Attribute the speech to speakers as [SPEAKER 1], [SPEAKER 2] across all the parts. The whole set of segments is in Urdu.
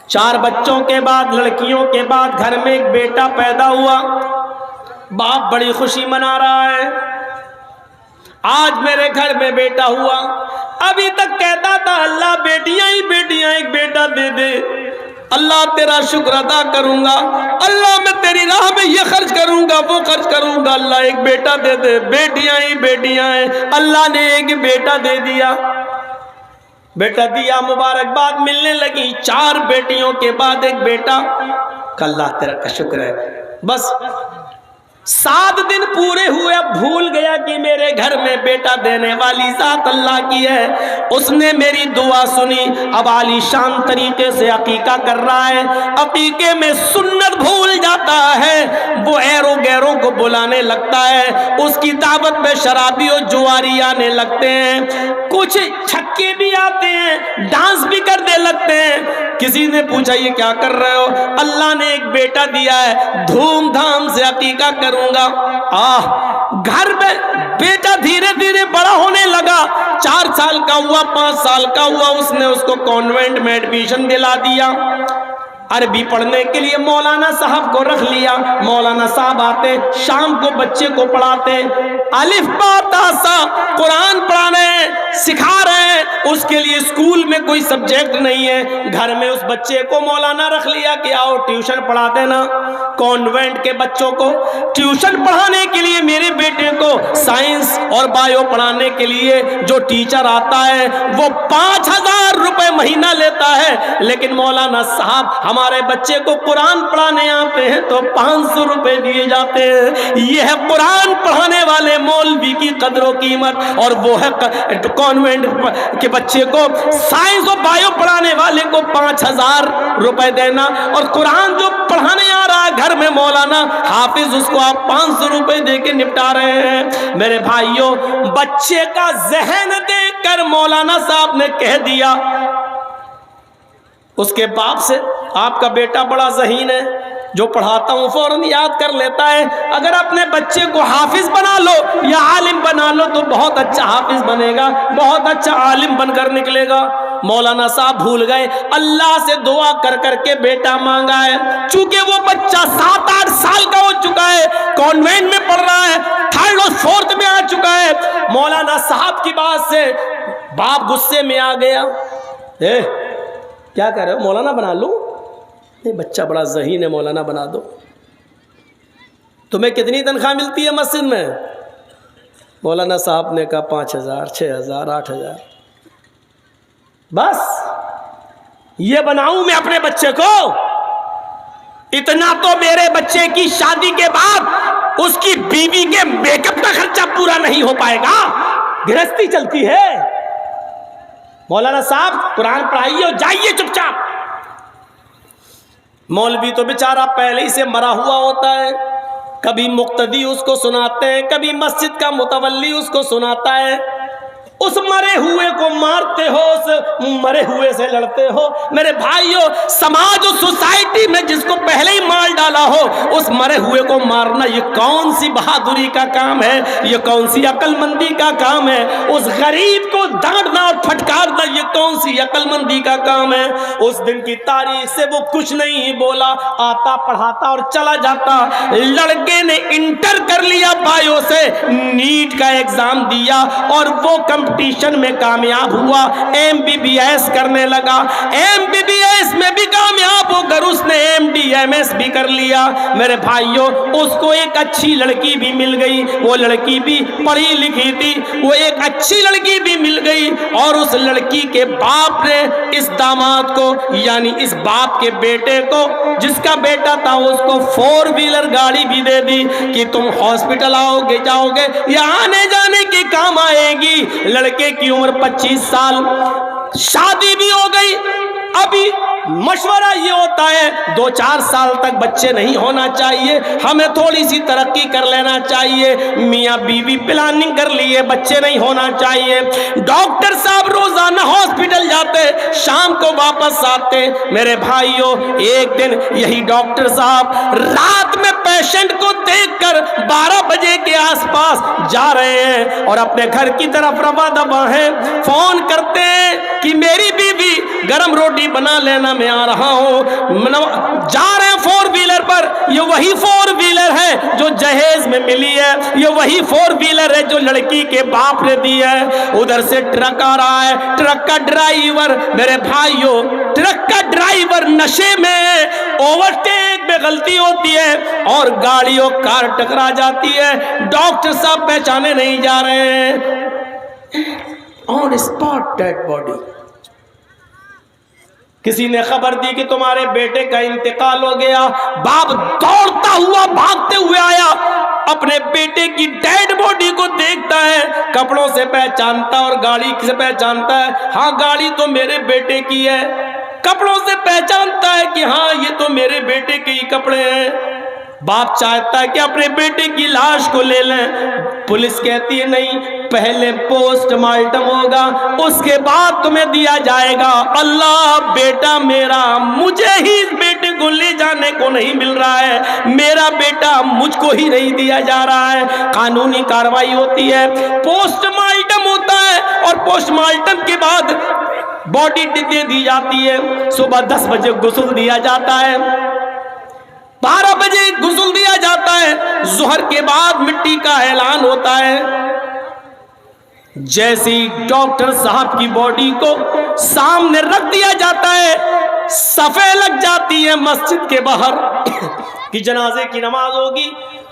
[SPEAKER 1] 4 بچوں کے بعد، لڑکیوں کے بعد گھر میں ایک بیٹا پیدا ہوا. باپ بڑی خوشی منا رہا ہے، آج میرے گھر میں بیٹا ہوا. ابھی تک کہتا تھا اللہ بیٹیاں ہی بیٹیاں، ایک بیٹا دے دے، اللہ تیرا شکر ادا کروں گا، اللہ میں تیری راہ میں یہ خرچ کروں گا وہ خرچ کروں گا، اللہ ایک بیٹا دے دے. بیٹیاں ہی بیٹیاں ہیں، اللہ نے ایک بیٹا دے دیا. بیٹا دیا، مبارکباد ملنے لگی. 4 بیٹیوں کے بعد ایک بیٹا. اللہ تیرا کا شکر ہے. بس 7 دن پورے ہوئے، اب بھول گیا کہ میرے گھر میں بیٹا دینے والی ذات اللہ کی ہے. اس نے میری دعا سنی. اب عالی شان طریقے سے عقیقہ کر رہا ہے. عقیقے میں سنت بھول جاتا ہے، وہ ایروں گیروں کو بلانے لگتا ہے. اس کی دعوت میں شرابی اور جواری آنے لگتے ہیں، کچھ چھکے بھی آتے ہیں، ڈانس بھی کرنے لگتے ہیں. کسی نے پوچھا یہ کیا کر رہے ہو؟ اللہ نے ایک بیٹا دیا ہے، دھوم دھام سے عقیقہ کروں گا. گھر میں بیٹا دھیرے دھیرے بڑا ہونے لگا. 4 سال کا ہوا، 5 سال کا ہوا. اس نے اس کو کانوینٹ میں ایڈمیشن دلا دیا. عربی پڑھنے کے لیے مولانا صاحب کو رکھ لیا. مولانا صاحب آتے، شام کو بچے کو پڑھاتے، الف با تا سا قرآن پڑھا رہے ہیں، سکھا رہے ہیں. اس کے لیے اسکول میں کوئی سبجیکٹ نہیں ہے. گھر میں اس بچے کو مولانا رکھ لیا کہ آؤ ٹیوشن پڑھا دینا. کانوینٹ کے بچوں کو ٹیوشن پڑھانے کے لیے میرے بیٹے کو سائنس اور بایو پڑھانے کے لیے جو ٹیچر آتا ہے وہ 5000 روپے مہینہ لیتا ہے. لیکن مولانا صاحب ہمارے بچے کو قرآن پڑھانے آتے ہیں تو 500 روپے دیے جاتے ہیں. یہ ہے قرآن پڑھانے والے مولوی کی قدر و قیمت. اور وہ ہے کانوینٹ کے بچے کو سائنس اور بایو پڑھانے والے کو 5000 روپے دینا. اور قرآن جو پڑھانے آ رہا ہے گھر میں مولانا حافظ، اس کو آپ 500 روپے دے کے نپٹا رہے ہیں. میرے بھائیوں، بچے کا ذہن دیکھ کر مولانا صاحب نے کہہ دیا اس کے باپ سے، آپ کا بیٹا بڑا ذہین ہے، جو پڑھاتا ہوں فوراً یاد کر لیتا ہے. اگر اپنے بچے کو حافظ بنا لو یا عالم بنا لو تو بہت اچھا حافظ بنے گا، بہت اچھا عالم بن کر نکلے گا. مولانا صاحب بھول گئے، اللہ سے دعا کر کر کے بیٹا مانگا ہے. چونکہ وہ بچہ 7-8 سال کا ہو چکا ہے، کانوینٹ میں پڑھ رہا ہے، 3rd اور 4th میں آ چکا ہے. مولانا صاحب کی بات سے باپ غصے میں آ گیا. کیا کہہ رہے ہو، مولانا بنا لوں؟ نہیں، بچہ بڑا ذہین ہے، مولانا بنا دو. تمہیں کتنی تنخواہ ملتی ہے مسجد میں؟ مولانا صاحب نے کہا 5000 6000 8000. بس یہ بناؤں میں اپنے بچے کو؟ اتنا تو میرے بچے کی شادی کے بعد اس کی بیوی کے میک اپ کا خرچہ پورا نہیں ہو پائے گا. گرہستی چلتی ہے. مولانا صاحب قرآن پڑھائیے اور جائیے چپ چاپ. مولوی تو بیچارہ پہلے ہی سے مرا ہوا ہوتا ہے. کبھی مقتدی اس کو سناتے ہیں، کبھی مسجد کا متولی اس کو سناتا ہے. اس مرے ہوئے کو مارتے ہو، اس مرے ہوئے سے لڑتے ہو. میرے بھائیوں، سماج اور سوسائٹی میں جس کو پہلے ہی مار ڈالا ہو اس مرے ہوئے کو مارنا یہ کون سی بہادری کا کام ہے؟ یہ کون سی عقل مندی کا کام ہے؟ اس غریب کو ڈانٹنا اور پھٹکارنا یہ کون سی عقل مندی کا کام ہے؟ اس دن کی تاریخ سے وہ کچھ نہیں بولا، آتا پڑھاتا اور چلا جاتا. لڑکے نے انٹر کر لیا بایو سے، نیٹ کا ایگزام دیا اور وہ کمپٹیشن میں کامیاب ہوا. MBBS کرنے لگا، MBBS میں بھی کامیاب ہو کر اس نے MD/MS بھی کر لیا. میرے بھائیوں، اس کو ایک اچھی لڑکی بھی مل گئی. وہ لڑکی بھی پڑھی لکھی تھی، وہ ایک اچھی لڑکی بھی مل گئی. اور اس لڑکی کے باپ نے اس داماد کو، یعنی اس باپ کے بیٹے کو، جس کا بیٹا تھا، اس کو 4 ویلر گاڑی بھی دے دی کہ تم ہاسپٹل آؤ گے جاؤ گے یا آنے جانے کے کام آئے گی. لڑکے کی عمر 25 سال، شادی بھی ہو گئی. ابھی مشورہ یہ ہوتا ہے 2-4 سال تک بچے نہیں ہونا چاہیے، ہمیں تھوڑی سی ترقی کر لینا چاہیے. میاں بیوی پلاننگ کر لیے، بچے نہیں ہونا چاہیے. ڈاکٹر صاحب روزانہ ہاسپٹل جاتے، شام کو واپس آتے. میرے بھائیوں، ایک دن یہی ڈاکٹر صاحب رات میں پیشنٹ کو دیکھ کر 12 بجے کے آس پاس جا رہے ہیں اور اپنے گھر کی طرف روا دبا ہے، فون کرتے ہیں کہ میری بیوی گرم روٹی بنا لینا، میں آ رہا ہوں۔ جا رہے ہیں 4 ویلر پر، یہ وہی 4 ویلر ہے جو جہیز میں ملی ہے، یہ وہی 4 ویلر ہے جو لڑکی کے باپ نے دی ہے۔ ادھر سے ٹرک آ رہا ہے، ٹرک کا ڈرائیور، میرے بھائیوں ٹرک کا ڈرائیور نشے میں، اوورٹیک میں غلطی ہوتی ہے اور گاڑیوں کار ٹکرا جاتی ہے، ڈاکٹر صاحب پہچانے نہیں جا رہے ہیں، آن اسپاٹ ڈیڈ باڈی۔ کسی نے خبر دی کہ تمہارے بیٹے کا انتقال ہو گیا، باپ دوڑتا ہوا بھاگتے ہوئے آیا، اپنے بیٹے کی ڈیڈ باڈی کو دیکھتا ہے، کپڑوں سے پہچانتا اور گاڑی سے پہچانتا ہے، ہاں گاڑی تو میرے بیٹے کی ہے، کپڑوں سے پہچانتا ہے کہ ہاں یہ تو میرے بیٹے کے ہی کپڑے ہیں۔ باپ چاہتا ہے کہ اپنے بیٹے کی لاش کو لے لیں، پولیس کہتی ہے نہیں، پہلے پوسٹ مارٹم ہوگا، اس کے بعد تمہیں دیا جائے گا۔ اللہ، بیٹا میرا، مجھے ہی اس بیٹے کو لے جانے کو نہیں مل رہا ہے، میرا بیٹا مجھ کو ہی نہیں دیا جا رہا ہے۔ قانونی کارروائی ہوتی ہے، پوسٹ مارٹم ہوتا ہے اور پوسٹ مارٹم کے بعد باڈی دے دی جاتی ہے۔ صبح 10 بجے غسل دیا جاتا ہے، 12 بجے غسل دیا جاتا ہے، ظہر کے بعد مٹی کا اعلان ہوتا ہے۔ جیسی ڈاکٹر صاحب کی باڈی کو سامنے رکھ دیا جاتا ہے، صفیں لگ جاتی ہے مسجد کے باہر کہ جنازے کی نماز ہوگی۔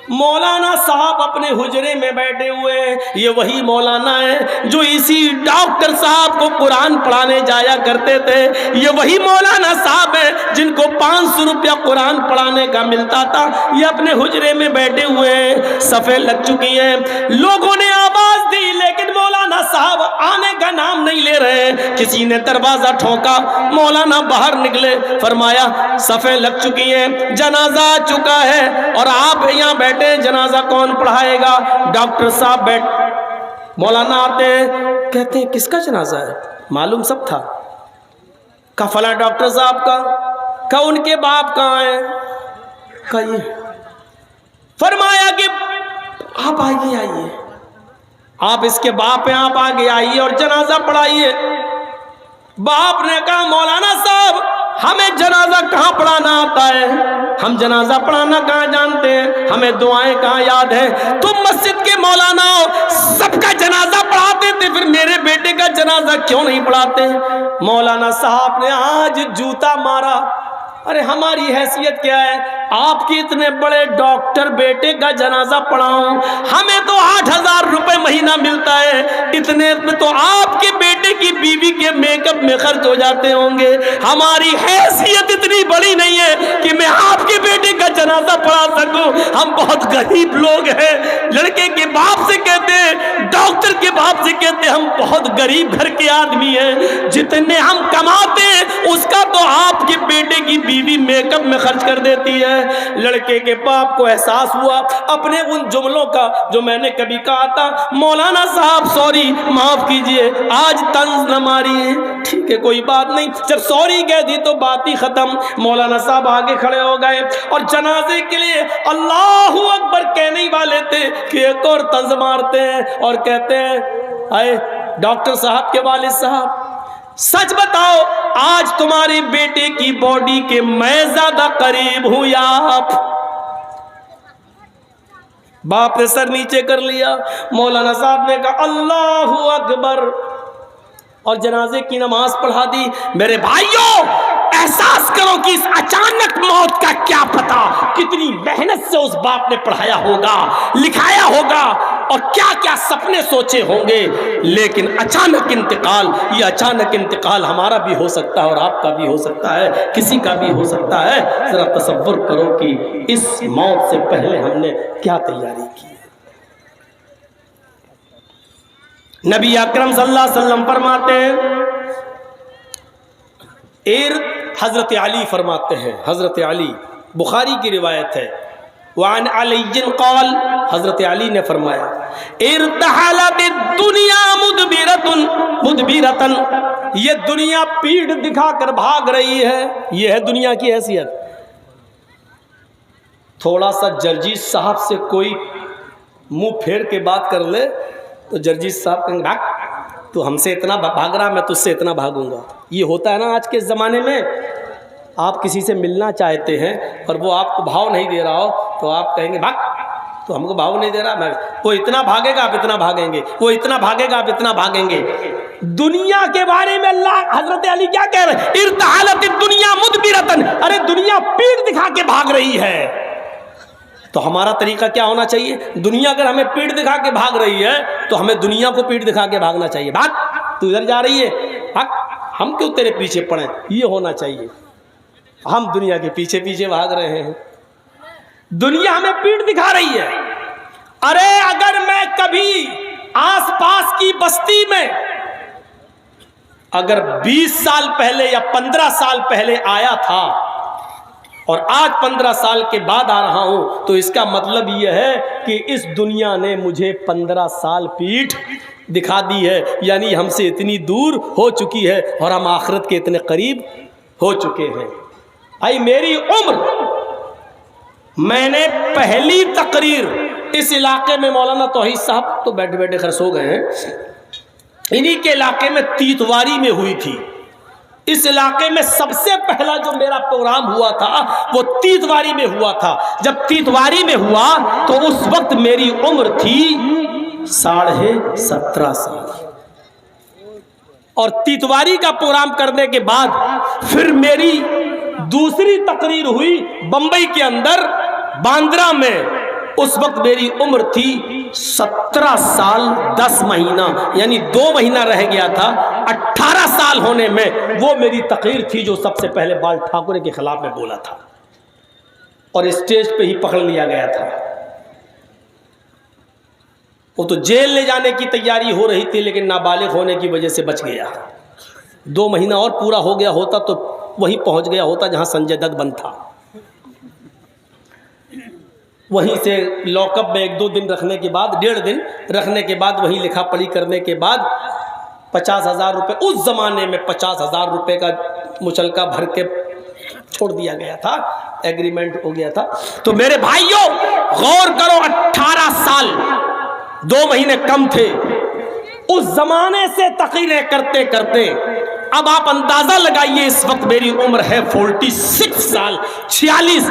[SPEAKER 1] مولانا صاحب اپنے حجرے میں بیٹھے ہوئے ہیں، یہ وہی مولانا ہے جو اسی ڈاکٹر صاحب کو قرآن پڑھانے جایا کرتے تھے، یہ وہی مولانا صاحب ہیں جن کو 500 روپیہ قرآن پڑھانے کا ملتا تھا، یہ اپنے حجرے میں بیٹھے ہوئے ہیں، صفیں لگ چکی ہیں، لوگوں نے آواز دی لیکن مولانا صاحب آنے کا نام نہیں لے رہے ہیں۔ کسی نے دروازہ ٹھوکا، مولانا باہر نکلے، فرمایا صفیں لگ چکی ہیں، جنازہ آ چکا ہے اور آپ یہاں بیٹھے، جنازہ کون پڑھائے گا؟ ڈاکٹر صاحب بیٹھ، مولانا آتے ہیں، کہتے ہیں کس کا جنازہ ہے؟ معلوم سب تھا، کہا فلاں ڈاکٹر صاحب کا، کہا ان کے باپ کہاں ہیں؟ کہا یہ، فرمایا کہ آپ آئیے، آپ اس کے باپ ہیں، آپ آگے آئیے اور جنازہ پڑھائیے۔ باپ نے کہا مولانا صاحب ہمیں جنازہ کہاں پڑھانا آتا ہے، ہم جنازہ پڑھانا کہاں جانتے ہیں، ہمیں دعائیں کہاں یاد ہیں، تم مسجد کے مولانا ہو، سب کا جنازہ پڑھاتے تھے، پھر میرے بیٹے کا جنازہ کیوں نہیں پڑھاتے؟ مولانا صاحب نے آج جوتا مارا، ارے ہماری حیثیت کیا ہے، آپ کے اتنے بڑے ڈاکٹر بیٹے کا جنازہ پڑھاؤں، ہمیں تو 8,000 روپے مہینہ ملتا ہے، اتنے میں تو آپ کے بیٹے کی بیوی کے میک اپ میں خرچ ہو جاتے ہوں گے، ہماری حیثیت اتنی بڑی نہیں ہے کہ میں آپ کے بیٹے کا جنازہ پڑھا سکوں، ہم بہت غریب لوگ ہیں۔ لڑکے کے باپ سے کہتے ہیں، ڈاکٹر کے باپ سے کہتے ہیں ہم بہت غریب گھر کے آدمی ہیں، جتنے ہم کماتے ہیں اس کا تو آپ کے بیٹے کی بیوی میک اپ میں خرچ کر دیتی ہے۔ لڑکے کے باپ کو احساس ہوا اپنے ان جملوں کا جو میں نے کبھی کہا تھا، مولانا صاحب سوری، معاف کیجئے، آج طنز نہ ماری، ٹھیک ہے کوئی بات نہیں۔ جب سوری کہہ دی تو بات ہی ختم۔ مولانا صاحب آگے کھڑے ہو گئے اور جنازے کے لیے اللہ اکبر کہنے والے تھے کہ ایک اور طنز مارتے ہیں اور کہتے ہیں، اے ڈاکٹر صاحب کے والد صاحب سچ بتاؤ، آج تمہارے بیٹے کی باڈی کے میں زیادہ قریب ہوں یا آپ؟ باپ نے سر نیچے کر لیا، مولانا صاحب نے کہا اللہ اکبر اور جنازے کی نماز پڑھا دی۔ میرے بھائیوں احساس کرو کہ اس اچانک موت کا کیا پتا کتنی محنت سے اس باپ نے پڑھایا ہوگا، لکھایا ہوگا اور کیا کیا سپنے سوچے ہوں گے، لیکن اچانک انتقال، یہ اچانک انتقال ہمارا بھی ہو سکتا ہے اور آپ کا بھی ہو سکتا ہے، کسی کا بھی ہو سکتا ہے۔ ذرا تصور کرو کہ اس موت سے پہلے ہم نے کیا تیاری کی ہے۔ نبی اکرم صلی اللہ علیہ وسلم فرماتے ہیں، حضرت علی فرماتے ہیں، حضرت علی، بخاری کی روایت ہے، وعن علی قال، حضرت علی نے فرمایا، ارتحلت الدنیا مدبرتن، یہ دنیا پیٹھ دکھا کر بھاگ رہی ہے، یہ ہے دنیا کی حیثیت۔ تھوڑا سا جرجیت صاحب سے کوئی منہ پھیر کے بات کر لے تو جرجیت صاحب کہیں گے بھاگ، تو ہم سے اتنا بھاگ رہا، میں تجھ سے اتنا بھاگوں گا۔ یہ ہوتا ہے نا آج کے زمانے میں، آپ کسی سے ملنا چاہتے ہیں اور وہ آپ کو بھاؤ نہیں دے رہا ہو تو آپ کہیں گے بھاگ، تو ہم کو بھاؤ نہیں دے رہا، وہ اتنا بھاگے گا آپ اتنا بھاگیں گے، وہ اتنا بھاگے گا آپ اتنا بھاگیں گے۔ دنیا کے بارے میں اللہ حضرت علی کیا کہہ رہے ہیں؟ ارتحلت الدنیا مدبرتن، ارے دنیا پیٹ دکھا کے بھاگ رہی ہے۔ تو ہمارا طریقہ کیا ہونا چاہیے؟ دنیا اگر ہمیں پیٹ دکھا کے بھاگ رہی ہے تو ہمیں دنیا کو پیٹ دکھا کے بھاگنا چاہیے۔ بھاگ، تو ادھر جا رہی ہے، بھاگ، ہم کیوں تیرے پیچھے پڑیں، یہ ہونا چاہیے۔ ہم دنیا کے پیچھے پیچھے بھاگ رہے ہیں، دنیا ہمیں پیٹ دکھا رہی ہے۔ ارے اگر میں کبھی آس پاس کی بستی میں اگر 20 سال پہلے یا 15 سال پہلے آیا تھا اور آج 15 سال کے بعد آ رہا ہوں تو اس کا مطلب یہ ہے کہ اس دنیا نے مجھے 15 سال پیٹھ دکھا دی ہے، یعنی ہم سے اتنی دور ہو چکی ہے اور ہم آخرت کے اتنے قریب ہو چکے ہیں۔ بھائی میری عمر، میں نے پہلی تقریر اس علاقے میں، مولانا توحید صاحب تو بیٹھے بیٹھے خرچ ہو گئے ہیں، انہی کے علاقے میں تیتواری میں ہوئی تھی۔ اس علاقے میں سب سے پہلا جو میرا پروگرام ہوا تھا وہ تیتواری میں ہوا تھا۔ جب تیتواری میں ہوا تو اس وقت میری عمر تھی 17.5 سال، اور تیتواری کا پروگرام کرنے کے بعد پھر میری دوسری تقریر ہوئی بمبئی کے اندر باندرا میں، اس وقت میری عمر تھی 17 سال 10 مہینہ، یعنی 2 مہینہ رہ گیا تھا 18 سال ہونے میں۔ وہ میری تقریر تھی جو سب سے پہلے بال ٹھاکرے کے خلاف میں بولا تھا، اور اسٹیج پہ ہی پکڑ لیا گیا تھا۔ وہ تو جیل لے جانے کی تیاری ہو رہی تھی لیکن نابالغ ہونے کی وجہ سے بچ گیا۔ 2 مہینہ اور پورا ہو گیا ہوتا تو وہیں پہنچ گیا ہوتا جہاں سنجے دت بند تھا۔ وہیں سے لاک اپ میں 1-2 دن رکھنے کے بعد، 1.5 دن رکھنے کے بعد، وہیں لکھا پڑھی کرنے کے بعد 50,000 روپے، اس زمانے میں 50,000 روپے کا مچلکا بھر کے چھوڑ دیا گیا تھا، ایگریمنٹ ہو گیا تھا۔ تو میرے بھائیوں غور کرو، 18 سال 2 مہینے کم تھے اس زمانے سے تقریریں کرتے کرتے اب آپ اندازہ لگائیے اس وقت میری عمر ہے 46 سال 46۔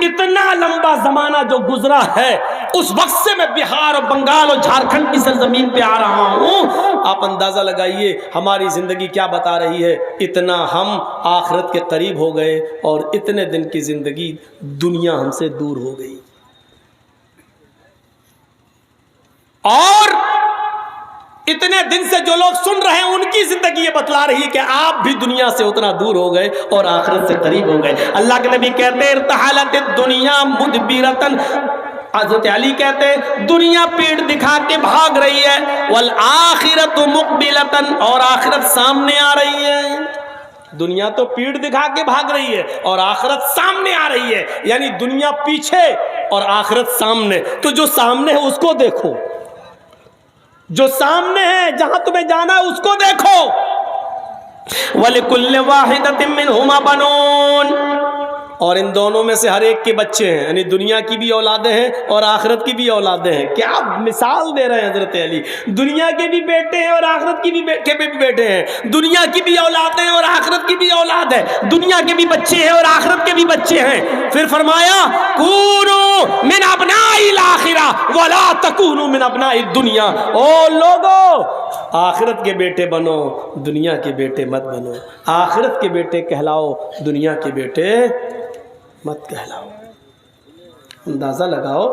[SPEAKER 1] اتنا لمبا زمانہ جو گزرا ہے، اس وقت سے میں بہار اور بنگال اور جھارکھنڈ کی سرزمین پہ آ رہا ہوں۔ آپ اندازہ لگائیے ہماری زندگی کیا بتا رہی ہے۔ اتنا ہم آخرت کے قریب ہو گئے اور اتنے دن کی زندگی دنیا ہم سے دور ہو گئی، اور اتنے دن سے جو لوگ سن رہے ہیں ان کی زندگی یہ بتلا رہی ہے کہ آپ بھی دنیا سے اتنا دور ہو گئے اور آخرت سے قریب ہو گئے۔ اللہ کے نبی کہتے ہیں ارتحلت الدنیا مدبرتن، حضرت علی کہتے ہیں دنیا پیٹ دکھا کے بھاگ رہی ہے، والآخرت مقبلتن، اور آخرت سامنے آ رہی ہے۔ دنیا تو پیٹ دکھا کے بھاگ رہی ہے اور آخرت سامنے آ رہی ہے، یعنی دنیا پیچھے اور آخرت سامنے۔ تو جو سامنے ہے اس کو دیکھو، جو سامنے ہے جہاں تمہیں جانا ہے اس کو دیکھو۔ وَلِكُلِّ وَاحِدَةٍ مِّنْهُمَا بَنُونَ، اور ان دونوں میں سے ہر ایک کے بچے ہیں، یعنی دنیا کی بھی اولادیں ہیں اور آخرت کی بھی اولادیں ہیں۔ کیا مثال دے رہے ہیں حضرت علی، دنیا کے بھی بیٹے ہیں اور آخرت کی بھی بیٹے ہیں، دنیا کی بھی اولادیں ہیں اور آخرت کی بھی اولاد ہے، دنیا کے بھی بچے ہیں اور آخرت کے بھی بچے ہیں۔ پھر فرمایا کونوا من ابناء الاخرہ ولا تکونوا من ابناء الدنیا، او لوگو آخرت کے بیٹے بنو، دنیا کے بیٹے مت بنو، آخرت کے بیٹے کہلاؤ، دنیا کے بیٹے مت کہلاؤ۔ اندازہ لگاؤ،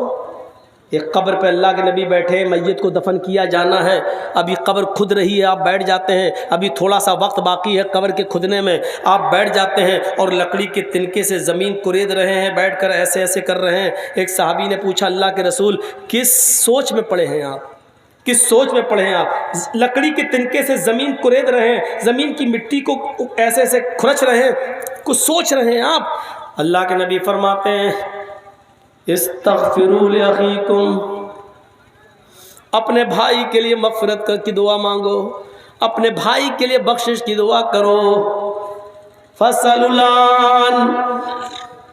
[SPEAKER 1] ایک قبر پہ اللہ کے نبی بیٹھے، میت کو دفن کیا جانا ہے، ابھی قبر کھد رہی ہے، آپ بیٹھ جاتے ہیں، ابھی تھوڑا سا وقت باقی ہے قبر کے کھدنے میں، آپ بیٹھ جاتے ہیں اور لکڑی کے تنکے سے زمین کورید رہے ہیں، بیٹھ کر ایسے ایسے کر رہے ہیں۔ ایک صحابی نے پوچھا اللہ کے رسول کس سوچ میں پڑے ہیں آپ، کس سوچ میں پڑے ہیں آپ؟ لکڑی کے تنکے سے زمین کورید رہے ہیں، زمین کی مٹی کو ایسے ایسے کھرچ رہے ہیں، کچھ سوچ رہے ہیں آپ؟ اللہ کے نبی فرماتے ہیں استغفروا لاخیکم، اپنے بھائی کے لیے مغفرت کی دعا مانگو، اپنے بھائی کے لیے بخشش کی دعا کرو۔ فصلان،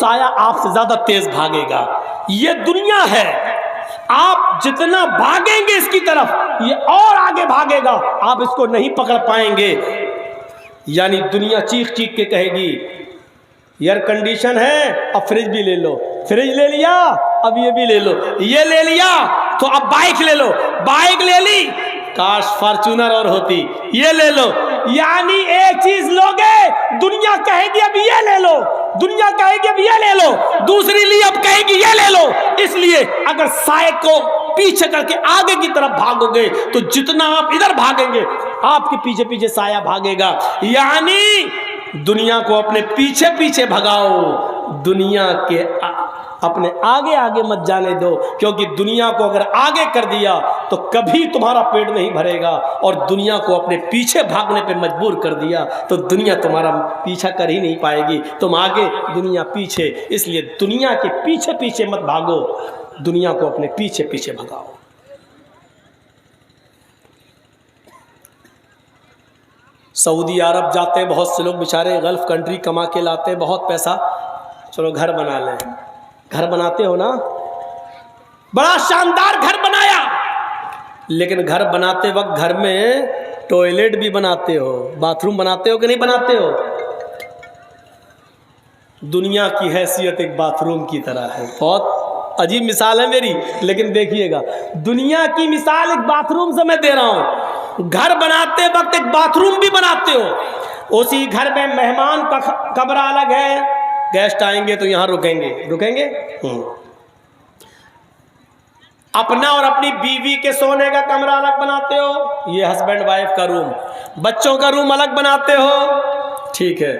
[SPEAKER 1] سایہ آپ سے زیادہ تیز بھاگے گا. یہ دنیا ہے، آپ جتنا بھاگیں گے اس کی طرف یہ اور آگے بھاگے گا، آپ اس کو نہیں پکڑ پائیں گے. یعنی دنیا چیخ چیخ کے کہے گی ایئر کنڈیشن ہے اب فریج بھی لے لو، فریج لے لیا اب یہ بھی لے لو، یہ لے لیا تو اب بائک لے لو، بائک لے لی کاش فارچونر اور ہوتی، یہ لے لو. یعنی ایک چیز لوگے دنیا کہے گی اب یہ لے لو، دنیا کہے گی اب یہ لے لو، دوسری لی اب کہے گی یہ لے لو. اس لیے اگر سائے کو پیچھے کر کے آگے کی طرف بھاگو گے تو جتنا آپ ادھر بھاگیں گے آپ کے پیچھے پیچھے سایہ بھاگے گا. یعنی دنیا کو اپنے پیچھے پیچھے بھگاؤ، دنیا کے اپنے آگے آگے مت جانے دو، کیونکہ دنیا کو اگر آگے کر دیا تو کبھی تمہارا پیٹ نہیں بھرے گا، اور دنیا کو اپنے پیچھے بھاگنے پہ مجبور کر دیا تو دنیا تمہارا پیچھا کر ہی نہیں پائے گی، تم آگے دنیا پیچھے. اس لیے دنیا کے پیچھے پیچھے مت بھاگو، دنیا کو اپنے پیچھے پیچھے بھگاؤ. سعودی عرب جاتے بہت سے لوگ بیچارے، غلف کنٹری کما کے لاتے بہت پیسہ، چلو گھر بنا لیں. گھر بناتے ہو نا، بڑا شاندار گھر بنایا، لیکن گھر بناتے وقت گھر میں ٹوائلٹ بھی بناتے ہو، باتھ روم بناتے ہو کہ نہیں بناتے ہو؟ دنیا کی حیثیت ایک باتھ روم کی طرح ہے. بہت عجیب مثال ہے میری، لیکن دیکھیے گا دنیا کی مثال ایک باتھ روم سے میں دے رہا ہوں. گھر بناتے وقت ایک باتھ روم بھی بناتے ہو، اسی گھر میں مہمان کا کمرہ الگ ہے، گیسٹ آئیں گے تو یہاں رکیں گے. اپنا اور اپنی بیوی کے سونے کا کمرہ الگ بناتے ہو، یہ ہسبینڈ وائف کا روم. بچوں کا روم الگ بناتے ہو، ٹھیک ہے.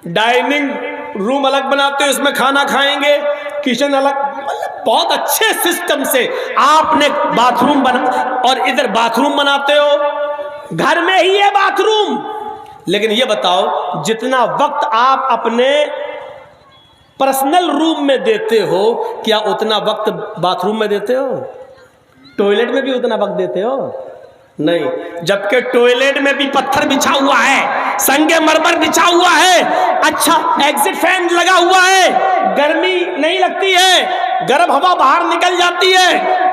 [SPEAKER 1] ڈائننگ روم الگ بناتے ہو، اس میں کھانا کھائیں گے. کچن الگ، بہت اچھے سسٹم سے آپ نے باتھ روم بنا، اور ادھر باتھ روم بناتے ہو، گھر میں ہی ہے باتھ روم. لیکن یہ بتاؤ جتنا وقت آپ اپنے پرسنل روم میں دیتے ہو کیا اتنا وقت باتھ روم میں دیتے ہو؟ ٹوائلٹ میں بھی اتنا وقت دیتے ہو؟ نہیں. جبکہ ٹوائلٹ میں بھی پتھر بچھا ہوا ہے، سنگ مرمر بچھا ہوا ہے، اچھا ایگزٹ فین لگا ہوا ہے، گرمی نہیں لگتی ہے، گرم ہوا باہر نکل جاتی ہے،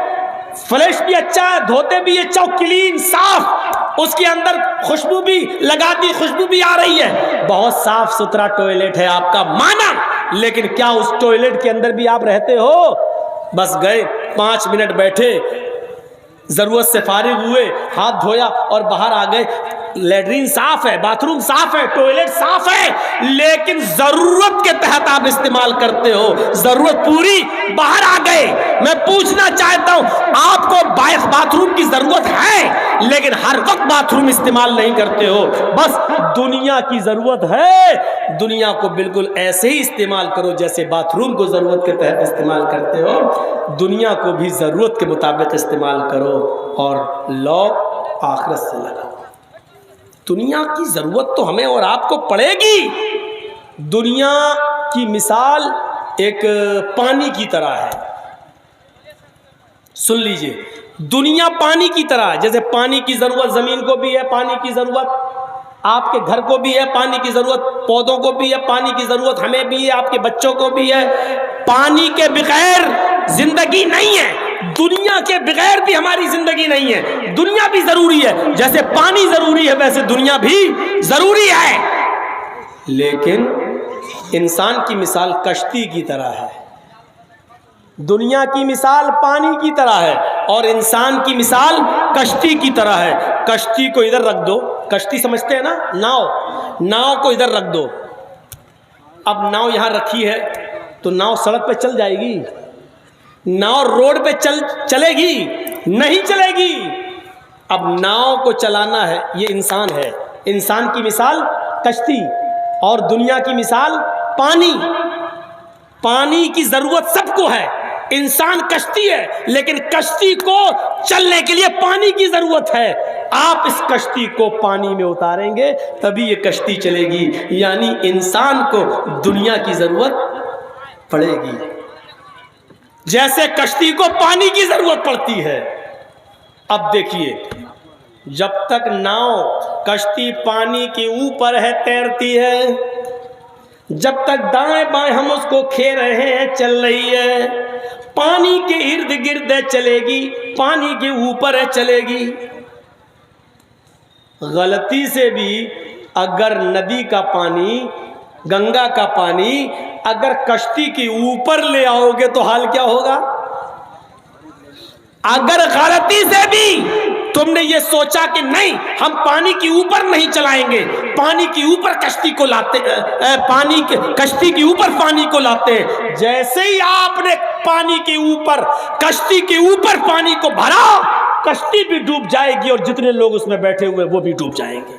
[SPEAKER 1] فلش بھی اچھا ہے، دھوتے بھی اچھا، کلین صاف، اس کے اندر خوشبو بھی لگا دی، خوشبو بھی آ رہی ہے، بہت صاف ستھرا ٹوائلٹ ہے آپ کا مانا. لیکن کیا اس ٹوائلٹ کے اندر بھی آپ رہتے ہو؟ بس گئے 5 منٹ بیٹھے، ضرورت سے فارغ ہوئے، ہاتھ دھویا اور باہر آ گئے. لیٹرین صاف ہے، باتھ روم صاف ہے، ٹوائلٹ صاف ہے، لیکن ضرورت کے تحت آپ استعمال کرتے ہو. ضرورت پوری باہر آ گئے. میں پوچھنا چاہتا ہوں آپ کو باتھ روم کی ضرورت ہے لیکن ہر وقت باتھ روم استعمال نہیں کرتے ہو. بس دنیا کی ضرورت ہے، دنیا کو بالکل ایسے ہی استعمال کرو جیسے باتھ روم کو ضرورت کے تحت استعمال کرتے ہو. دنیا کو بھی ضرورت کے مطابق استعمال کرو اور لو آخرت سے لگاؤ. دنیا کی ضرورت تو ہمیں اور آپ کو پڑے گی. دنیا کی مثال ایک پانی کی طرح ہے. سن لیجئے، دنیا پانی کی طرح ہے. جیسے پانی کی ضرورت زمین کو بھی ہے، پانی کی ضرورت آپ کے گھر کو بھی ہے، پانی کی ضرورت پودوں کو بھی ہے، پانی کی ضرورت ہمیں بھی ہے، آپ کے بچوں کو بھی ہے. پانی کے بغیر زندگی نہیں ہے، دنیا کے بغیر بھی ہماری زندگی نہیں ہے. دنیا بھی ضروری ہے، جیسے پانی ضروری ہے ویسے دنیا بھی ضروری ہے. لیکن انسان کی مثال کشتی کی طرح ہے. دنیا کی مثال پانی کی طرح ہے اور انسان کی مثال کشتی کی طرح ہے. کشتی کو ادھر رکھ دو، کشتی سمجھتے ہیں نا، ناؤ کو ادھر رکھ دو. اب ناؤ یہاں رکھی ہے تو ناؤ سڑک پہ چل جائے گی؟ ناؤ روڈ پہ چلے گی؟ نہیں چلے گی. اب ناؤ کو چلانا ہے، یہ انسان ہے. انسان کی مثال کشتی اور دنیا کی مثال پانی. پانی کی ضرورت سب کو ہے، انسان کشتی ہے لیکن کشتی کو چلنے کے لیے پانی کی ضرورت ہے. آپ اس کشتی کو پانی میں اتاریں گے تبھی یہ کشتی چلے گی. یعنی انسان کو دنیا کی ضرورت پڑے گی جیسے کشتی کو پانی کی ضرورت پڑتی ہے. اب دیکھیے، جب تک ناؤ کشتی پانی کے اوپر ہے تیرتی ہے، جب تک دائیں بائیں ہم اس کو کھے رہے ہیں چل رہی ہے، پانی کے ارد گرد ہے چلے گی، پانی کے اوپر ہے چلے گی۔ غلطی سے بھی اگر ندی کا پانی، گنگا کا پانی اگر کشتی کے اوپر لے آؤ گے تو حال کیا ہوگا؟ اگر غلطی سے بھی تم نے یہ سوچا کہ نہیں ہم پانی کے اوپر نہیں چلائیں گے، پانی کے اوپر کشتی کو لاتے، کشتی کے اوپر پانی کو لاتے ہیں، جیسے ہی آپ نے پانی کے اوپر، کشتی کے اوپر پانی کو بھرا، کشتی بھی ڈوب جائے گی اور جتنے لوگ اس میں بیٹھے ہوئے وہ بھی ڈوب جائیں گے۔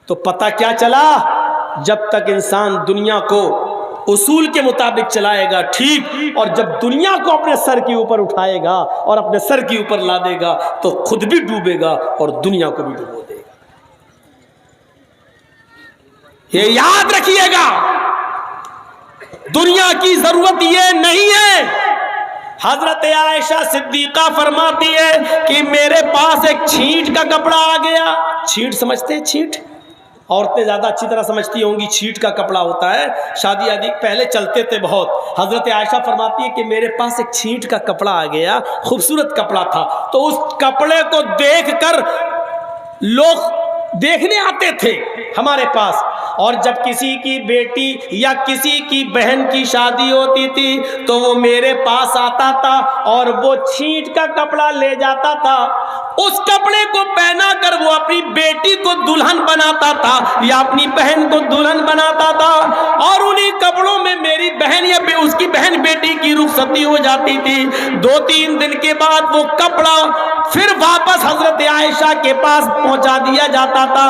[SPEAKER 1] تو پتہ کیا چلا؟ جب تک انسان دنیا کو اصول کے مطابق چلائے گا ٹھیک، اور جب دنیا کو اپنے سر کے اوپر اٹھائے گا اور اپنے سر کے اوپر لا دے گا تو خود بھی ڈوبے گا اور دنیا کو بھی ڈبو دے گا۔ یہ یاد رکھیے گا، دنیا کی ضرورت یہ نہیں ہے۔ حضرت عائشہ صدیقہ فرماتی ہے کہ میرے پاس ایک چھینٹ کا کپڑا آ گیا۔ چھینٹ سمجھتے ہیں؟ چھینٹ عورتیں زیادہ اچھی طرح سمجھتی ہوں گی، چھینٹ کا کپڑا ہوتا ہے، شادی آدی پہلے چلتے تھے بہت۔ حضرت عائشہ فرماتی ہے کہ میرے پاس ایک چھینٹ کا کپڑا آ گیا، خوبصورت کپڑا تھا، تو اس کپڑے کو دیکھ کر لوگ دیکھنے آتے تھے ہمارے پاس، اور جب کسی کی بیٹی یا کسی کی بہن کی شادی ہوتی تھی تو وہ میرے پاس آتا تھا اور وہ چھینٹ کا کپڑا لے جاتا تھا، اس کپڑے کو پہنا کر وہ اپنی بیٹی کو دلہن بناتا تھا یا اپنی بہن کو دلہن بناتا تھا، اور انہی کپڑوں میں میری بہن یا اس کی بہن بیٹی کی رخصتی ہو جاتی تھی۔ 2-3 دن کے بعد وہ کپڑا پھر واپس حضرت عائشہ کے پاس پہنچا دیا جاتا تھا۔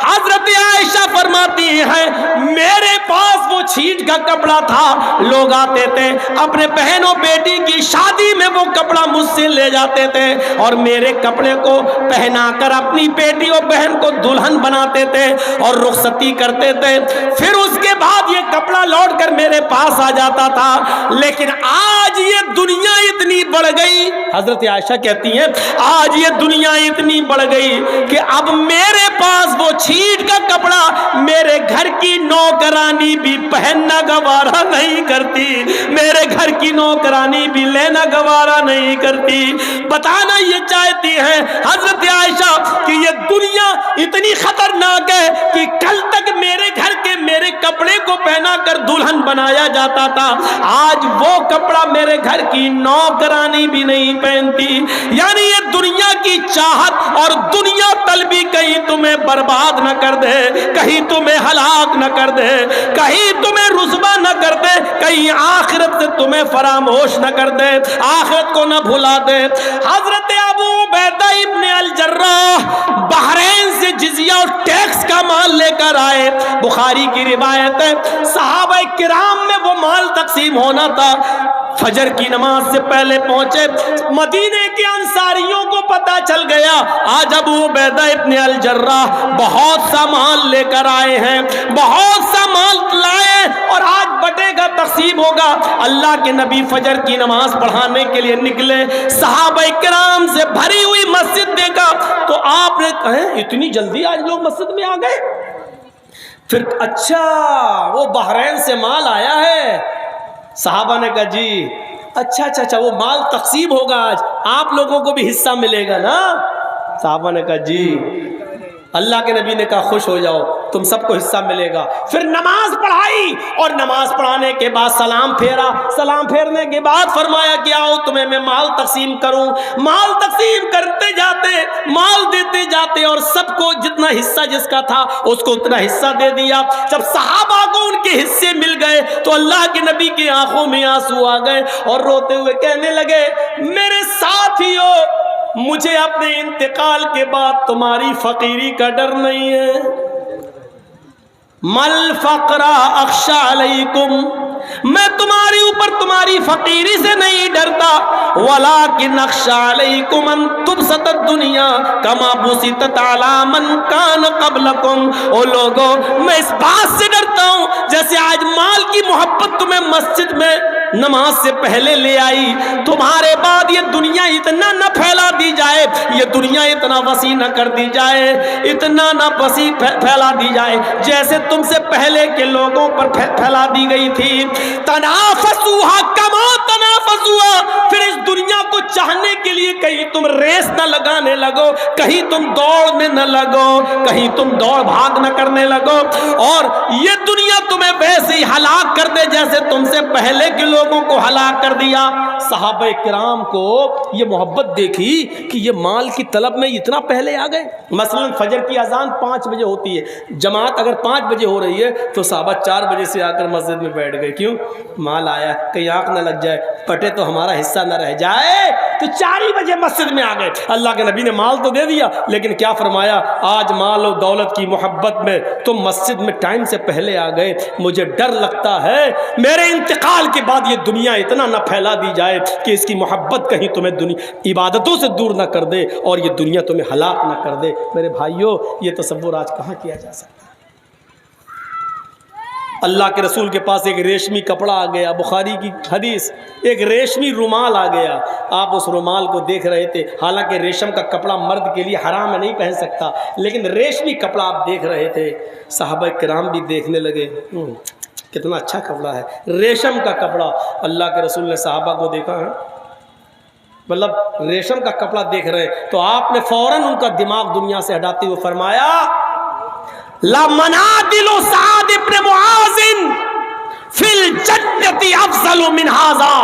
[SPEAKER 1] حضرت عائشہ فرماتی ہے میرے پاس وہ چھینٹ کا کپڑا تھا، لوگ آتے تھے اپنے بہن و بیٹی کی شادی میں وہ کپڑا مجھ سے لے جاتے تھے اور میرے کپڑے کو پہنا کر اپنی بیٹی اور بہن کو دلہن بناتے تھے اور رخصتی کرتے تھے، پھر اس کے بعد یہ کپڑا لوٹ کر میرے پاس آ جاتا تھا۔ لیکن آج یہ دنیا اتنی بڑھ گئی، حضرت عائشہ کہتی ہیں آج یہ دنیا اتنی بڑھ گئی کہ اب میرے پاس وہ چھینٹ کا کپڑا میرے گھر کی نوکرانی بھی پہننا گوارا نہیں کرتی، میرے گھر کی نوکرانی بھی لینا گوارا نہیں کرتی۔ بتانا یہ چاہتی ہیں حضرت عائشہ کہ یہ دنیا اتنی خطرناک ہے کہ کل تک میرے گھر کے میرے کپڑے کو پہنا کر دلہن بنایا جاتا تھا، آج وہ کپڑا میرے گھر کی نوکرانی بھی نہیں پہنتی۔ یعنی یہ دنیا کی چاہت اور دنیا طلبی کہیں تمہیں برباد نہ کر دے، کہیں تمہیں ہلاک نہ کر دے، کہیں تمہیں رسوا نہ کر دے، کہیں آخرت سے تمہیں فراموش نہ کر دے، آخرت کو نہ بھلا دے۔ حضرت ابو عبیدہ ابن الجراح بحرین سے جزیہ اور ٹیکس کا مال لے کر آئے، بخاری کی روایت ہے صحابہ کرام میں وہ مال تقسیم ہونا تھا، فجر کی نماز سے پہلے پہنچے، مدینے کے انصاریوں کو پتہ چل گیا آج ابو عبیدہ ابن الجراح بہت سا مال لے کر آئے ہیں، بہت سا مال لائے اور آج بٹے گا، تقسیم ہوگا۔ اللہ کے نبی فجر کی نماز پڑھانے کے لیے نکلے، صحابہ کرام سے بھری ہوئی مسجد دیکھا تو آپ نے کہا اتنی جلدی آج لوگ مسجد میں آ گئے؟ پھر اچھا وہ بحرین سے مال آیا ہے؟ صحابہ نے کہا جی اچھا وہ مال تقسیم ہوگا، آج آپ لوگوں کو بھی حصہ ملے گا نا؟ صحابہ نے کہا جی۔ اللہ کے نبی نے کہا خوش ہو جاؤ، تم سب کو حصہ ملے گا۔ پھر نماز پڑھائی اور نماز پڑھانے کے بعد سلام پھیرا، سلام پھیرنے کے بعد فرمایا کہ آؤ تمہیں میں مال تقسیم کروں۔ مال تقسیم کرتے جاتے، مال دیتے جاتے اور سب کو جتنا حصہ جس کا تھا اس کو اتنا حصہ دے دیا۔ جب صحابہ کو ان کے حصے مل گئے تو اللہ کے نبی کی آنکھوں میں آنسو آ گئے اور روتے ہوئے کہنے لگے میرے ساتھیو، مجھے اپنے انتقال کے بعد تمہاری فقیری کا ڈر نہیں ہے۔ مل فقر اخشى علیکم، میں تمہاری اوپر تمہاری فقیری سے نہیں ڈرتا، ولکن اخشى علیکم ان تبسط الدنیا کما بسطت علی من کان قبلکم۔ او لوگو میں اس بات سے ڈرتا ہوں جیسے آج مال کی محبت تمہیں مسجد میں نماز سے پہلے لے آئی، تمہارے بعد یہ دنیا اتنا نہ پھیلا دی جائے، یہ دنیا اتنا وسیع نہ کر دی جائے، اتنا نہ وسیع پھیلا دی جائے جیسے تم سے پہلے کے لوگوں پر پھیلا دی گئی تھی۔ تنافسوها کما تنافسوها، پھر اس دنیا کو چاہنے کے لیے کہیں تم ریس نہ لگانے لگو، کہیں تم دوڑنے نہ لگو، کہیں تم دوڑ بھاگ نہ کرنے لگو، اور یہ دنیا تمہیں ویسے ہی ہلاک کر دے جیسے تم سے پہلے کے لوگوں کو ہلاک کر دیا۔ صحابہ کرام کو یہ محبت دیکھی کہ یہ مال کی طلب میں اتنا پہلے آ گئے۔ مثلا فجر کی اذان 5 بجے ہوتی ہے، جماعت اگر 5 بجے ہو رہی ہے تو صحابہ 4 بجے سے آ کر مسجد میں بیٹھ گئے، کیوں؟ مال آیا، کہیں آنکھ نہ لگ جائے، پٹے تو ہمارا حصہ نہ رہ جائے، تو 4 ہی بجے مسجد میں آ گئے۔ اللہ کے نبی نے مال تو دے دیا، لیکن کیا فرمایا؟ آج مال و دولت کی محبت میں تم مسجد میں ٹائم سے پہلے آ گئے، مجھے ڈر لگتا ہے میرے انتقال کے بعد یہ دنیا اتنا نہ پھیلا دی جائے کہ اس کی محبت کہیں تمہیں عبادتوں سے دور نہ کر دے اور یہ دنیا تمہیں ہلاک نہ کر دے۔ میرے بھائیوں، یہ تصور آج کہاں کیا جا سکتا ہے؟ اللہ کے رسول کے پاس ایک ریشمی کپڑا آ گیا، بخاری کی حدیث، ایک ریشمی رومال آ گیا، آپ اس رومال کو دیکھ رہے تھے، حالانکہ ریشم کا کپڑا مرد کے لیے حرام ہے، نہیں پہن سکتا، لیکن ریشمی کپڑا آپ دیکھ رہے تھے۔ صحابہ کرام بھی دیکھنے لگے، کتنا اچھا کپڑا ہے، ریشم کا کپڑا۔ اللہ کے رسول نے صحابہ کو دیکھا ہے، مطلب ریشم کا کپڑا دیکھ رہے، تو آپ نے فوراً ان کا دماغ دنیا سے ہٹاتے ہوئے فرمایا، لَمَنَادِلُ سَعْدِ بْنِ مُعَاذٍ فِي الْجَنَّةِ أَفْضَلُ مِنْ هَذَا،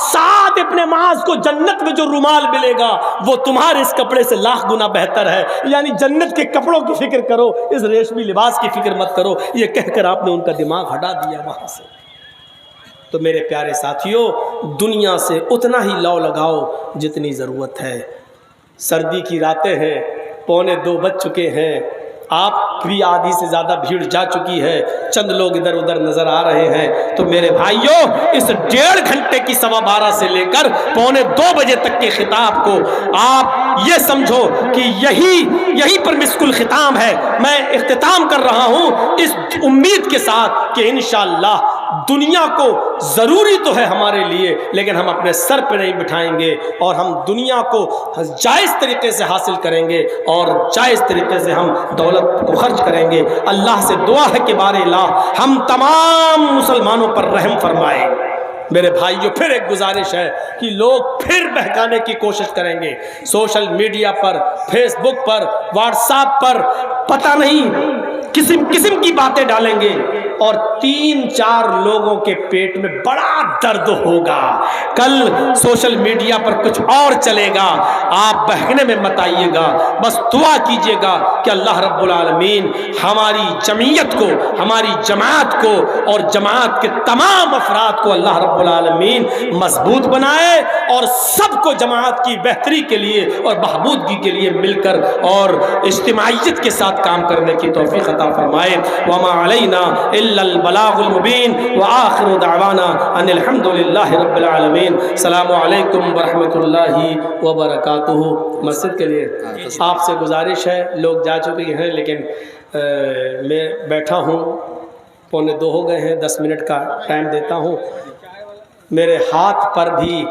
[SPEAKER 1] سعد ابن معاذ کو جنت میں جو رومال ملے گا وہ تمہارے اس کپڑے سے لاکھ گنا بہتر ہے۔ یعنی جنت کے کپڑوں کی فکر کرو، اس ریشمی لباس کی فکر مت کرو، یہ کہہ کر آپ نے ان کا دماغ ہٹا دیا وہاں سے۔ تو میرے پیارے ساتھیوں، دنیا سے اتنا ہی لو لگاؤ جتنی ضرورت ہے۔ سردی کی راتیں ہیں، 1:45 بج چکے ہیں، آپ بھی آدھی سے زیادہ بھیڑ جا چکی ہے، چند لوگ ادھر ادھر نظر آ رہے ہیں، تو میرے بھائیوں، اس 1.5 گھنٹے کی 12:15 سے لے کر 1:45 بجے تک کے خطاب کو آپ یہ سمجھو کہ یہی پر مسک الختام ہے۔ میں اختتام کر رہا ہوں اس امید کے ساتھ کہ انشاءاللہ دنیا کو ضروری تو ہے ہمارے لیے، لیکن ہم اپنے سر پہ نہیں بٹھائیں گے، اور ہم دنیا کو جائز طریقے سے حاصل کریں گے اور جائز طریقے سے ہم دولت کو خرچ کریں گے۔ اللہ سے دعا ہے کہ بار الہ ہم تمام مسلمانوں پر رحم فرمائے۔ میرے بھائیوں، پھر ایک گزارش ہے کہ لوگ پھر بہکانے کی کوشش کریں گے، سوشل میڈیا پر، فیس بک پر، واٹس ایپ پر، پتہ نہیں قسم کی باتیں ڈالیں گے، اور 3-4 لوگوں کے پیٹ میں بڑا درد ہوگا۔ کل سوشل میڈیا پر کچھ اور چلے گا، آپ بہکنے میں مت آئیے گا، بس دعا کیجئے گا کہ اللہ رب العالمین ہماری جمعیت کو، ہماری جماعت کو اور جماعت کے تمام افراد کو اللہ رب العالمین مضبوط بنائے، اور سب کو جماعت کی بہتری کے لیے اور بہبودگی کے لیے مل کر اور اجتماعیت کے ساتھ کام کرنے کی توفیق عطا فرمائے۔ وما علینا الا البلاغ المبین، وآخر دعوانا ان الحمد للہ رب العالمین۔ السلام علیکم ورحمۃ اللہ وبرکاتہ۔ مسجد کے لیے آپ سے گزارش ہے، لوگ جا چکے ہیں، لیکن میں بیٹھا ہوں، 1:45 ہو گئے ہیں، 10 منٹ کا ٹائم دیتا ہوں۔ میرے ہاتھ پر بھی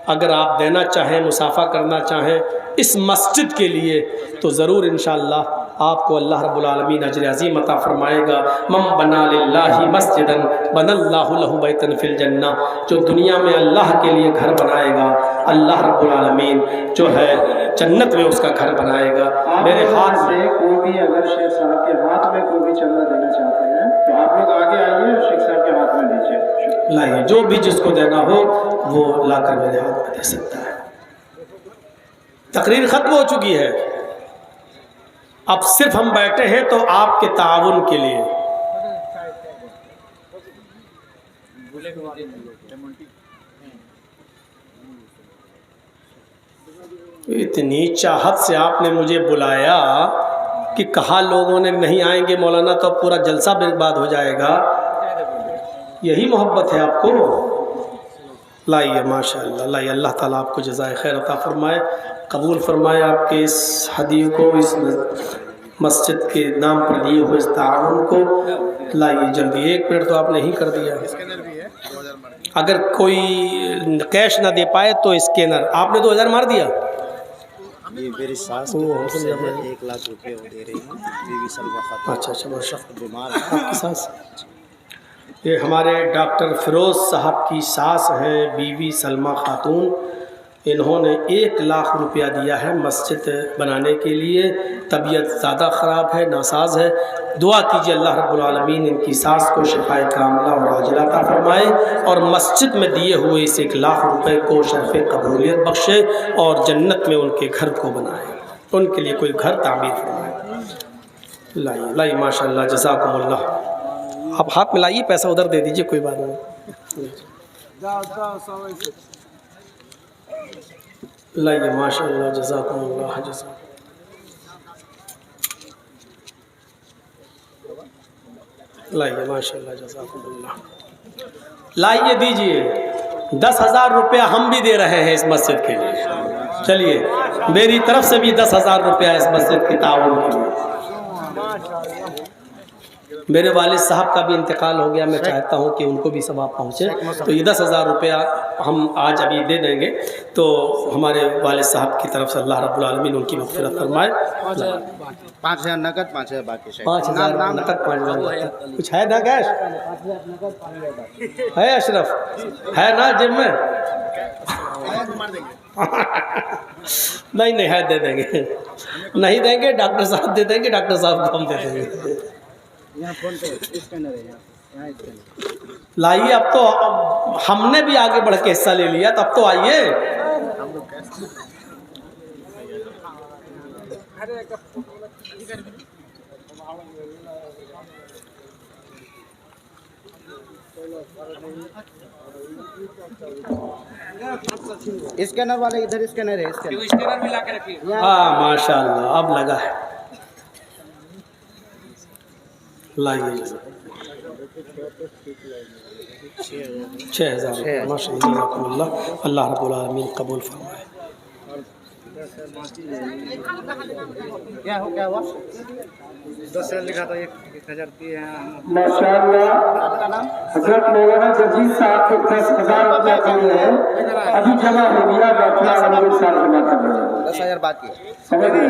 [SPEAKER 1] اگر آپ دینا چاہیں، مصافحہ کرنا چاہیں اس مسجد کے لیے، تو ضرور انشاءاللہ آپ کو اللہ رب العالمین اجر عظیم عطا فرمائے گا۔ من بنا للہ مسجدا بنا اللہ لہ بیتا فی الجنہ، جو دنیا میں اللہ کے لیے گھر بنائے گا، اللہ رب العالمین جو ہے جنت میں اس کا گھر بنائے گا۔ میرے ہاتھ سے کوئی بھی اگر شیخ صاحب کے ہاتھ میں کوئی بھی چندہ دینا چاہتے ہیں تو آپ لوگ آگے آئیے اور شیخ صاحب کے ہاتھ میں دیجیے، لائیے، جو بھی جس کو دینا ہو وہ لا کر میرے ہاتھ میں دے سکتا ہے۔ تقریر ختم ہو چکی ہے، اب صرف ہم بیٹھے ہیں تو آپ کے تعاون کے لیے۔ اتنی چاہت سے آپ نے مجھے بلایا کہ کہا لوگوں نے نہیں آئیں گے مولانا تو پورا جلسہ برباد ہو جائے گا، یہی محبت ہے آپ کو؟ لائیے، ماشاءاللہ، لائیے، اللہ تعالیٰ آپ کو جزائے خیر عطا فرمائے، قبول فرمائے آپ کے اس ہدیے کو، اس مسجد کے نام پر دیے ہوئے اس تعاون کو۔ لائیے جلدی، 1 منٹ تو آپ نے ہی کر دیا۔ اگر کوئی کیش نہ دے پائے تو اسکینر. آپ نے 2000 مار دیا.
[SPEAKER 2] میری ساس کی طرف سے 1 لاکھ روپے وہ دے رہی ہیں بی بی سلمیٰ خاتون.
[SPEAKER 1] اچھا ماشاء اللہ.
[SPEAKER 2] بیمار
[SPEAKER 1] آپ کی ساس؟ یہ ہمارے ڈاکٹر فیروز صاحب کی ساس ہیں بی بی سلمیٰ خاتون. انہوں نے 1 لاکھ روپیہ دیا ہے مسجد بنانے کے لیے. طبیعت زیادہ خراب ہے، ناساز ہے. دعا کیجیے اللہ رب العالمین ان کی ساس کو شفائے کاملہ اور عاجلہ عطا فرمائے، اور مسجد میں دیے ہوئے اس 1 لاکھ روپے کو شرف قبولیت بخشے، اور جنت میں ان کے گھر کو بنائے، ان کے لیے کوئی گھر تعمیر فرمائے. لائیے ماشاء اللہ، جزاکم اللہ. آپ ہاتھ میں لائیے، پیسہ ادھر دے دیجیے، کوئی بات نہیں. لائیے ماشاء اللہ، جزاکم اللہ. لائیے ماشاء اللہ، جزاکم اللہ. لائیے دیجیے. 10,000 روپیہ ہم بھی دے رہے ہیں اس مسجد کے لیے. چلیے میری طرف سے بھی 10,000 روپیہ اس مسجد کی تعاون کے لیے. میرے والد صاحب کا بھی انتقال ہو گیا، میں چاہتا ہوں کہ ان کو بھی ثواب پہنچے، تو یہ 10,000 روپیہ ہم آج ابھی دے دیں گے. تو ہمارے والد صاحب کی طرف سے اللہ رب العالمین ان کی مغفرت فرمائے.
[SPEAKER 2] 5,000 نقد، 5,000 باقی.
[SPEAKER 1] 5,000 نقد، 5,000 کچھ ہے نا کیش ہے؟ اشرف ہے نا جیب میں؟ نہیں ہے، دے دیں گے. نہیں دیں گے ڈاکٹر صاحب دے دیں گے، ڈاکٹر صاحب کو ہم دے دیں گے. لائیے. اب تو ہم نے بھی آگے بڑھ کے حصہ لے لیا، تب تو آئیے.
[SPEAKER 2] اسکینر والے ادھر اسکینر ہے،
[SPEAKER 3] اسکینر بھی لا کے رکھیے.
[SPEAKER 1] ہاں ماشاء اللہ، اب لگا ہے. لائیے 6,000 ماشاء اللہ. اللہ رب العالمین قبول فرمائے.
[SPEAKER 2] کیا ہوا؟
[SPEAKER 3] 10,000 لکھا تھا، 1,000 دیے ہیں.
[SPEAKER 1] ماشاء اللہ. حضرت مولانا جزید صاحب کو 10,000 روپیہ کمی ہے، ابھی جمع ہو گیا.
[SPEAKER 2] 10,000 باقی.
[SPEAKER 1] سمجھ گئے؟